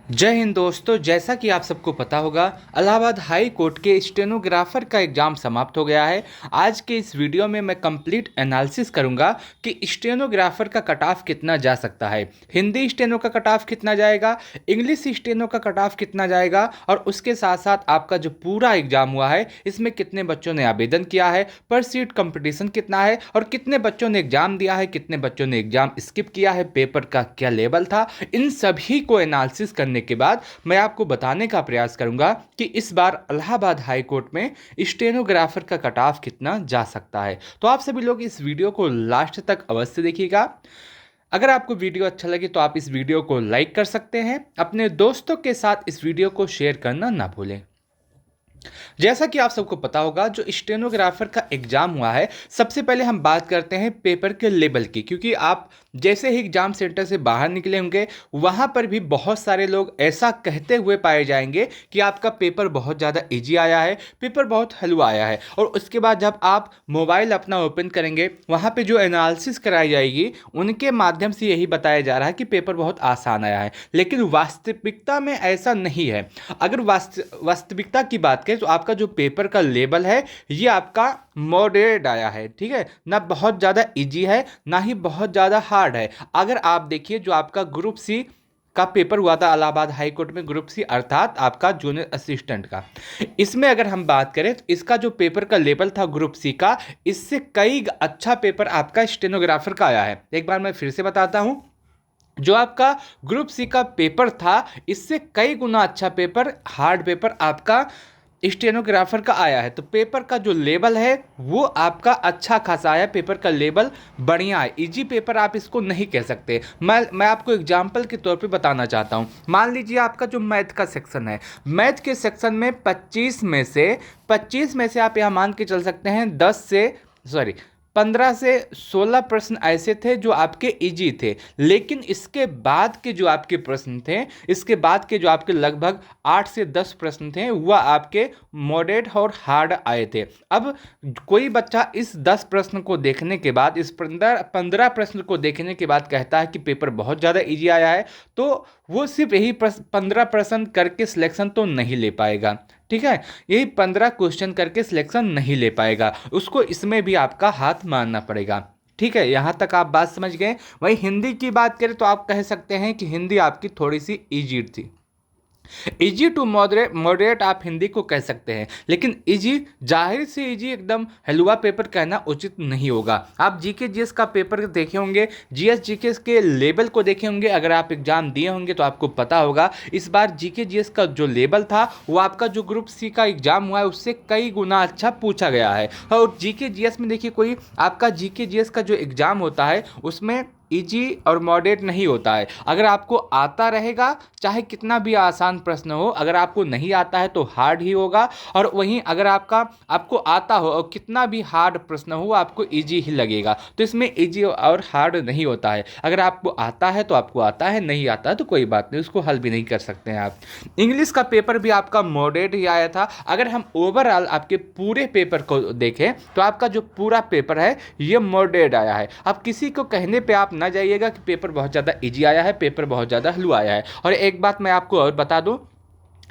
जय हिंद दोस्तों। जैसा कि आप सबको पता होगा, इलाहाबाद हाई कोर्ट के स्टेनोग्राफर का एग्ज़ाम समाप्त हो गया है। आज के इस वीडियो में मैं कंप्लीट एनालिसिस करूंगा कि स्टेनोग्राफर का कट ऑफ कितना जा सकता है, हिंदी स्टेनो का कट ऑफ कितना जाएगा, इंग्लिश स्टेनो का कट ऑफ कितना जाएगा, और उसके साथ साथ आपका जो पूरा एग्ज़ाम हुआ है इसमें कितने बच्चों ने आवेदन किया है, पर सीट कंपटीशन कितना है, और कितने बच्चों ने एग्ज़ाम दिया है, कितने बच्चों ने एग्ज़ाम स्किप किया है, पेपर का क्या लेवल था। इन सभी को एनालिसिस करने के बाद मैं आपको बताने का प्रयास करूंगा कि इस बार इलाहाबाद हाई कोर्ट में स्टेनोग्राफर का कट ऑफ कितना जा सकता है। तो आप सभी लोग इस वीडियो को लास्ट तक अवश्य देखिएगा। अगर आपको वीडियो अच्छा लगे तो आप इस वीडियो को लाइक कर सकते हैं, अपने दोस्तों के साथ इस वीडियो को शेयर करना ना भूलें। जैसा कि आप सबको पता होगा, जो स्टेनोग्राफर का एग्जाम हुआ है, सबसे पहले हम बात करते हैं पेपर के लेवल की, क्योंकि आप जैसे ही एग्जाम सेंटर से बाहर निकले होंगे वहां पर भी बहुत सारे लोग ऐसा कहते हुए पाए जाएंगे कि आपका पेपर बहुत ज़्यादा इजी आया है, पेपर बहुत हलवा आया है। और उसके बाद जब आप मोबाइल अपना ओपन करेंगे वहां पे जो एनालिसिस कराई जाएगी उनके माध्यम से यही बताया जा रहा है कि पेपर बहुत आसान आया है, लेकिन वास्तविकता में ऐसा नहीं है। अगर वास्तविकता की बात करें तो आपका जो पेपर का लेवल है ये आपका मॉडरेट आया है, ठीक है ना, बहुत ज़्यादा इजी है ना ही बहुत ज़्यादा हार्ड है। अगर आप देखिए जो आपका ग्रुप सी का पेपर हुआ था इलाहाबाद हाई कोर्ट में, ग्रुप सी अर्थात आपका जूनियर असिस्टेंट का, इसमें अगर हम बात करें तो इसका जो पेपर का लेवल था ग्रुप सी का, इससे कई अच्छा पेपर आपका स्टेनोग्राफर का आया है। एक बार मैं फिर से बताता हूं, जो आपका ग्रुप सी का पेपर था इससे कई गुना अच्छा पेपर, हार्ड पेपर आपका स्टेनोग्राफर का आया है। तो पेपर का जो लेवल है वो आपका अच्छा खासा आया, पेपर का लेवल बढ़िया है। इजी पेपर आप इसको नहीं कह सकते। मैं आपको एग्जांपल के तौर पे बताना चाहता हूँ। मान लीजिए आपका जो मैथ का सेक्शन है, मैथ के सेक्शन में 25 में से आप यहाँ मान के चल सकते हैं 15 से 16 प्रश्न ऐसे थे जो आपके इजी थे, लेकिन इसके बाद के जो आपके प्रश्न थे, इसके बाद के जो आपके लगभग 8 से 10 प्रश्न थे वह आपके मॉडरेट और हार्ड आए थे। अब कोई बच्चा इस 10 प्रश्न को देखने के बाद, इस 15 प्रश्न को देखने के बाद कहता है कि पेपर बहुत ज़्यादा इजी आया है, तो वो सिर्फ यही 15 प्रश्न करके सिलेक्शन तो नहीं ले पाएगा, ठीक है। यही 15 क्वेश्चन करके सिलेक्शन नहीं ले पाएगा, उसको इसमें भी आपका हाथ मारना पड़ेगा, ठीक है। यहाँ तक आप बात समझ गए। वही हिंदी की बात करें तो आप कह सकते हैं कि हिंदी आपकी थोड़ी सी इजी थी। इजी टू मॉडरेट, मॉडरेट आप हिंदी को कह सकते हैं, लेकिन इजी, जाहिर से इजी एकदम हलवा पेपर कहना उचित नहीं होगा। आप जीके जीएस का पेपर देखे होंगे, जीएस जीके के लेवल को देखे होंगे, अगर आप एग्जाम दिए होंगे तो आपको पता होगा इस बार जीके जीएस का जो लेवल था वो आपका जो ग्रुप सी का एग्जाम हुआ है उससे कई गुना अच्छा पूछा गया है। और जीके जीएस में देखिए, कोई आपका जीके जीएस का जो एग्जाम होता है उसमें इजी और मॉडरेट नहीं होता है। अगर आपको आता रहेगा चाहे कितना भी आसान प्रश्न हो, अगर आपको नहीं आता है तो हार्ड ही होगा, और वहीं अगर आपको आता हो और कितना भी हार्ड प्रश्न हो आपको इजी ही लगेगा। तो इसमें इजी और हार्ड नहीं होता है, अगर आपको आता है तो आपको आता है, नहीं आता है तो कोई बात नहीं, उसको हल भी नहीं कर सकते हैं आप। इंग्लिश का पेपर भी आपका मॉडरेट ही आया था। अगर हम ओवरऑल आपके पूरे पेपर को देखें तो आपका जो पूरा पेपर है ये मॉडरेट आया है। अब किसी को कहने पे आप ना जाइएगा कि पेपर बहुत ज़्यादा इजी आया है, पेपर बहुत ज़्यादा हलवा आया है। और एक बात मैं आपको और बता दूं,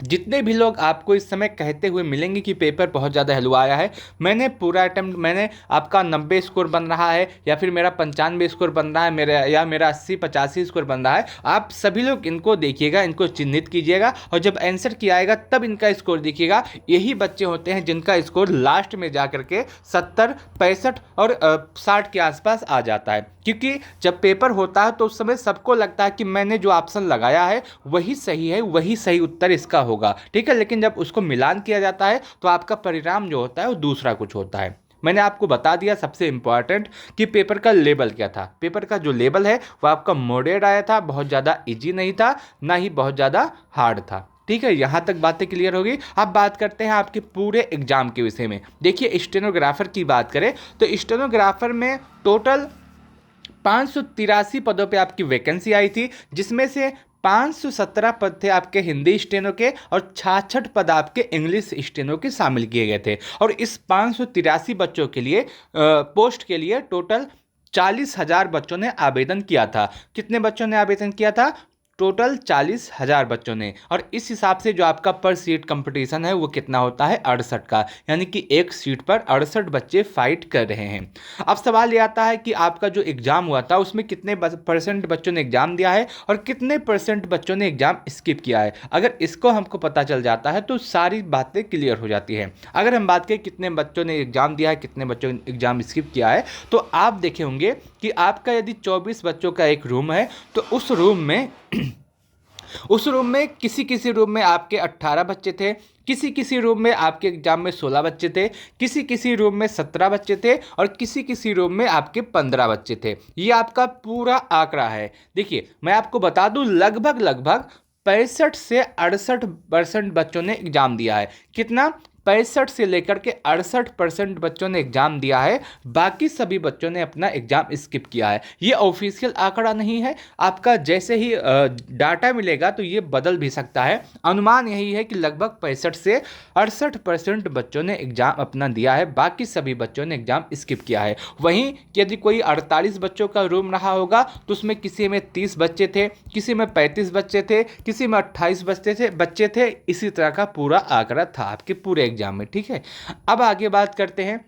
जितने भी लोग आपको इस समय कहते हुए मिलेंगे कि पेपर बहुत ज़्यादा हलवा आया है, मैंने पूरा अटेम्प्ट, मैंने आपका 90 स्कोर बन रहा है या फिर मेरा 95 स्कोर बन रहा है, मेरा 80-85 स्कोर बन रहा है, आप सभी लोग इनको देखिएगा, इनको चिन्हित कीजिएगा, और जब आंसर किया आएगा तब इनका स्कोर देखिएगा। यही बच्चे होते हैं जिनका स्कोर लास्ट में जा करके 70, 65 और 60 के आसपास आ जाता है। क्योंकि जब पेपर होता है तो उस समय सबको लगता है कि मैंने जो ऑप्शन लगाया है वही सही है, वही सही उत्तर इसका होगा, ठीक है। लेकिन जब उसको मिलान किया जाता है तो आपका परिणाम जो होता है वो दूसरा कुछ होता है। मैंने आपको बता दिया सबसे इंपॉर्टेंट कि पेपर का लेवल क्या था। पेपर का जो लेवल है वो आपका मॉडरेट आया था, बहुत ज़्यादा इजी नहीं था, ना ही बहुत ज़्यादा हार्ड था, ठीक है। यहाँ तक बातें क्लियर होगी। अब बात करते हैं आपके पूरे एग्जाम के विषय में। देखिए, स्टेनोग्राफर की बात करें तो स्टेनोग्राफर में टोटल 583 पदों पे आपकी वैकेंसी आई थी, जिसमें से 517 पद थे आपके हिंदी स्टेनो के और 66 पद आपके इंग्लिश स्टेनो के शामिल किए गए थे। और इस 583 बच्चों के लिए पोस्ट के लिए टोटल 40,000 बच्चों ने आवेदन किया था। कितने बच्चों ने आवेदन किया था? टोटल 40,000 बच्चों ने। और इस हिसाब से जो आपका पर सीट कंपटीशन है वो कितना होता है 68 का, यानी कि एक सीट पर 68 बच्चे फाइट कर रहे हैं। अब सवाल ये आता है कि आपका जो एग्जाम हुआ था उसमें कितने परसेंट बच्चों ने एग्जाम दिया है और कितने परसेंट बच्चों ने एग्जाम स्किप किया है। अगर इसको हमको पता चल जाता है तो सारी बातें क्लियर हो जाती है। अगर हम बात करें कितने बच्चों ने एग्जाम दिया है, कितने बच्चों ने एग्जाम स्किप किया है, तो आप देखे होंगे कि आपका यदि 24 बच्चों का एक रूम है तो उस रूम में किसी किसी रूम में आपके 18 बच्चे थे, किसी किसी रूम में आपके एग्जाम में 16 बच्चे थे, किसी किसी रूम में 17 बच्चे थे और किसी किसी रूम में आपके 15 बच्चे थे। ये आपका पूरा आंकड़ा है। देखिए मैं आपको बता दूं, लगभग लगभग 65 से 68% बच्चों ने एग्जाम दिया है। कितना? 65 से लेकर के 68% बच्चों ने एग्जाम दिया है, बाकी सभी बच्चों ने अपना एग्जाम स्किप किया है। ये ऑफिशियल आंकड़ा नहीं है, आपका जैसे ही डाटा मिलेगा तो ये बदल भी सकता है। अनुमान यही है कि लगभग 65 से 68% बच्चों ने एग्जाम अपना दिया है, बाकी सभी बच्चों ने एग्जाम स्किप किया है। वहीं यदि कोई 48 बच्चों का रूम रहा होगा तो उसमें किसी में 30 बच्चे थे, किसी में 35 बच्चे थे, किसी में 28 बच्चे थे। इसी तरह का पूरा आंकड़ा था आपके पूरे एग्जाम में। ठीक है, अब आगे बात करते हैं।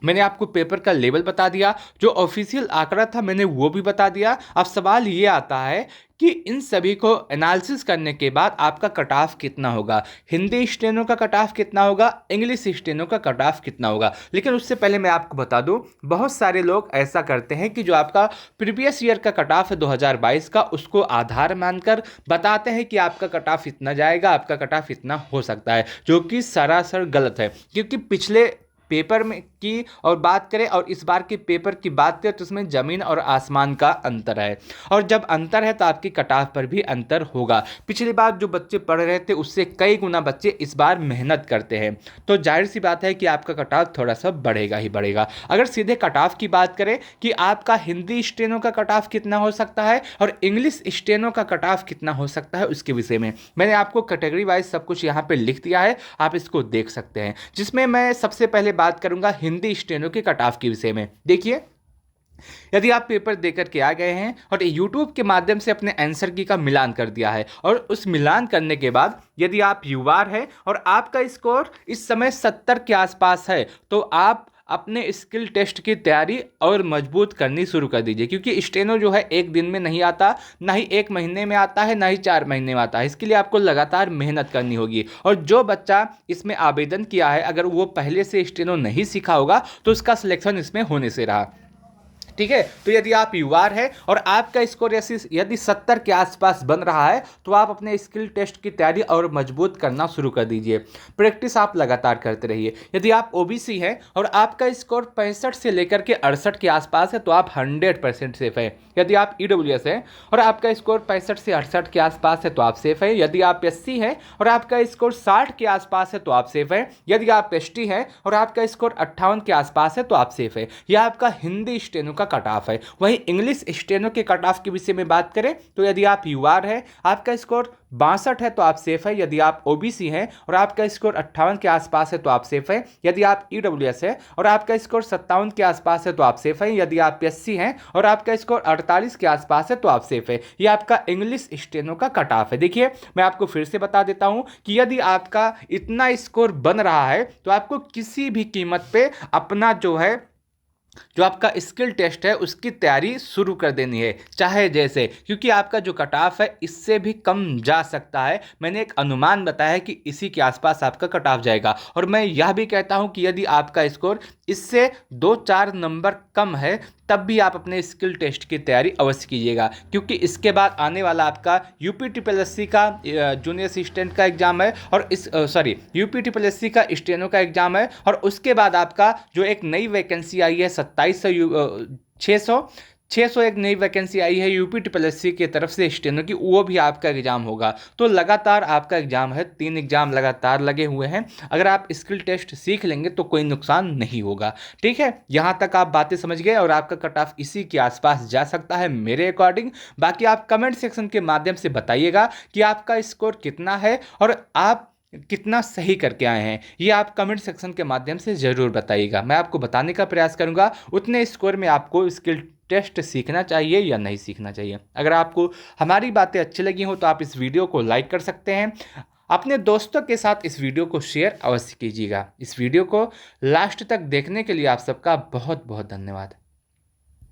मैंने आपको पेपर का लेवल बता दिया, जो ऑफिशियल आंकड़ा था मैंने वो भी बता दिया। अब सवाल ये आता है कि इन सभी को एनालिसिस करने के बाद आपका कट ऑफ कितना होगा, हिंदी स्टेनो का कट ऑफ कितना होगा, इंग्लिश स्टेनो का कट ऑफ कितना होगा। लेकिन उससे पहले मैं आपको बता दूं, बहुत सारे लोग ऐसा करते हैं कि जो आपका प्रीवियस ईयर का कट ऑफ है 2022 का, उसको आधार मानकर बताते हैं कि आपका कट ऑफ इतना जाएगा, आपका कट ऑफ इतना हो सकता है, जो कि सरासर गलत है। क्योंकि पिछले पेपर में की और बात करें और इस बार के पेपर की बात करें तो उसमें ज़मीन और आसमान का अंतर है। और जब अंतर है तो आपकी कट ऑफ पर भी अंतर होगा। पिछली बार जो बच्चे पढ़ रहे थे उससे कई गुना बच्चे इस बार मेहनत करते हैं, तो जाहिर सी बात है कि आपका कट ऑफ थोड़ा सा बढ़ेगा ही बढ़ेगा। अगर सीधे कट ऑफ की बात करें कि आपका हिंदी स्टेनो का कट ऑफ कितना हो सकता है और इंग्लिश स्टेनो का कट ऑफ कितना हो सकता है, उसके विषय में मैंने आपको कैटेगरी वाइज सब कुछ यहाँ पे लिख दिया है, आप इसको देख सकते हैं। जिसमें मैं सबसे पहले बात करूंगा हिंदी स्टेनो के कट ऑफ के विषय में। देखिए, यदि आप पेपर देकर के आ गए हैं और YouTube के माध्यम से अपने आंसर की का मिलान कर दिया है और उस मिलान करने के बाद यदि आप युवार हैं और आपका स्कोर इस समय 70 के आसपास है, तो आप अपने स्किल टेस्ट की तैयारी और मजबूत करनी शुरू कर दीजिए। क्योंकि स्टेनो जो है एक दिन में नहीं आता, ना ही एक महीने में आता है, ना ही 4 महीने में आता है। इसके लिए आपको लगातार मेहनत करनी होगी। और जो बच्चा इसमें आवेदन किया है, अगर वो पहले से स्टेनो नहीं सीखा होगा तो उसका सिलेक्शन इसमें होने से रहा। ठीक है, तो यदि आप युवार है और आपका स्कोर यदि 70 के आसपास बन रहा है तो आप अपने स्किल टेस्ट की तैयारी और मजबूत करना शुरू कर दीजिए। प्रैक्टिस आप लगातार करते रहिए। यदि आप ओबीसी हैं और आपका स्कोर 65 से लेकर के 68 के आसपास है तो आप 100% सेफ है। यदि आप ईडब्ल्यूएस हैं और आपका स्कोर 65 से 68 के आसपास है तो आप सेफ है। यदि आप एससी हैं और आपका स्कोर 60 के आसपास है तो आप सेफ है। यदि आप एसटी हैं और आपका स्कोर 58 के आसपास है तो आप सेफ है। यह आपका हिंदी स्टेनो का कट ऑफ है। वहीं इंग्लिश स्टेनो के कट ऑफ के विषय में बात करें तो यदि आप युवार हैं, आपका स्कोर 62 है तो आप सेफ है। यदि आप ओबीसी हैं और आपका स्कोर 58 के आसपास है तो आप सेफ है। यदि आप ईडब्ल्यूएस है और आपका स्कोर 57 के आसपास है तो आप सेफ है। यदि आप एससी हैं और आपका स्कोर 48 के आसपास है तो आप सेफ है। ये आपका इंग्लिश स्टेनो का कट ऑफ है। देखिए, मैं आपको फिर से बता देता हूं कि यदि आपका इतना स्कोर बन रहा है तो आपको किसी भी कीमत पे अपना जो आपका स्किल टेस्ट है उसकी तैयारी शुरू कर देनी है, चाहे जैसे, क्योंकि आपका जो कट ऑफ है इससे भी कम जा सकता है। मैंने एक अनुमान बताया है कि इसी के आसपास आपका कट ऑफ जाएगा। और मैं यह भी कहता हूं कि यदि आपका स्कोर इससे 2-4 नंबर कम है तब भी आप अपने स्किल टेस्ट की तैयारी अवश्य कीजिएगा, क्योंकि इसके बाद आने वाला आपका यूपी ट्रिपल एससी का जूनियर असिस्टेंट का एग्जाम है और यूपी ट्रिपल एससी का स्टेनो का एग्जाम है। और उसके बाद आपका जो एक नई वैकेंसी आई है 600 एक नई वैकेंसी आई है यूपी ट्रिपल एससी की तरफ से स्टेनो की, वो भी आपका एग्जाम होगा। तो लगातार आपका एग्जाम है, 3 एग्जाम लगातार लगे हुए हैं। अगर आप स्किल टेस्ट सीख लेंगे तो कोई नुकसान नहीं होगा। ठीक है, यहाँ तक आप बातें समझ गए और आपका कट ऑफ इसी के आसपास जा सकता है मेरे अकॉर्डिंग। बाकी आप कमेंट सेक्शन के माध्यम से बताइएगा कि आपका स्कोर कितना है और आप कितना सही करके आए हैं, ये आप कमेंट सेक्शन के माध्यम से ज़रूर बताइएगा। मैं आपको बताने का प्रयास करूंगा उतने स्कोर में आपको स्किल टेस्ट सीखना चाहिए या नहीं सीखना चाहिए। अगर आपको हमारी बातें अच्छी लगी हो तो आप इस वीडियो को लाइक कर सकते हैं। अपने दोस्तों के साथ इस वीडियो को शेयर अवश्य कीजिएगा। इस वीडियो को लास्ट तक देखने के लिए आप सबका बहुत बहुत धन्यवाद।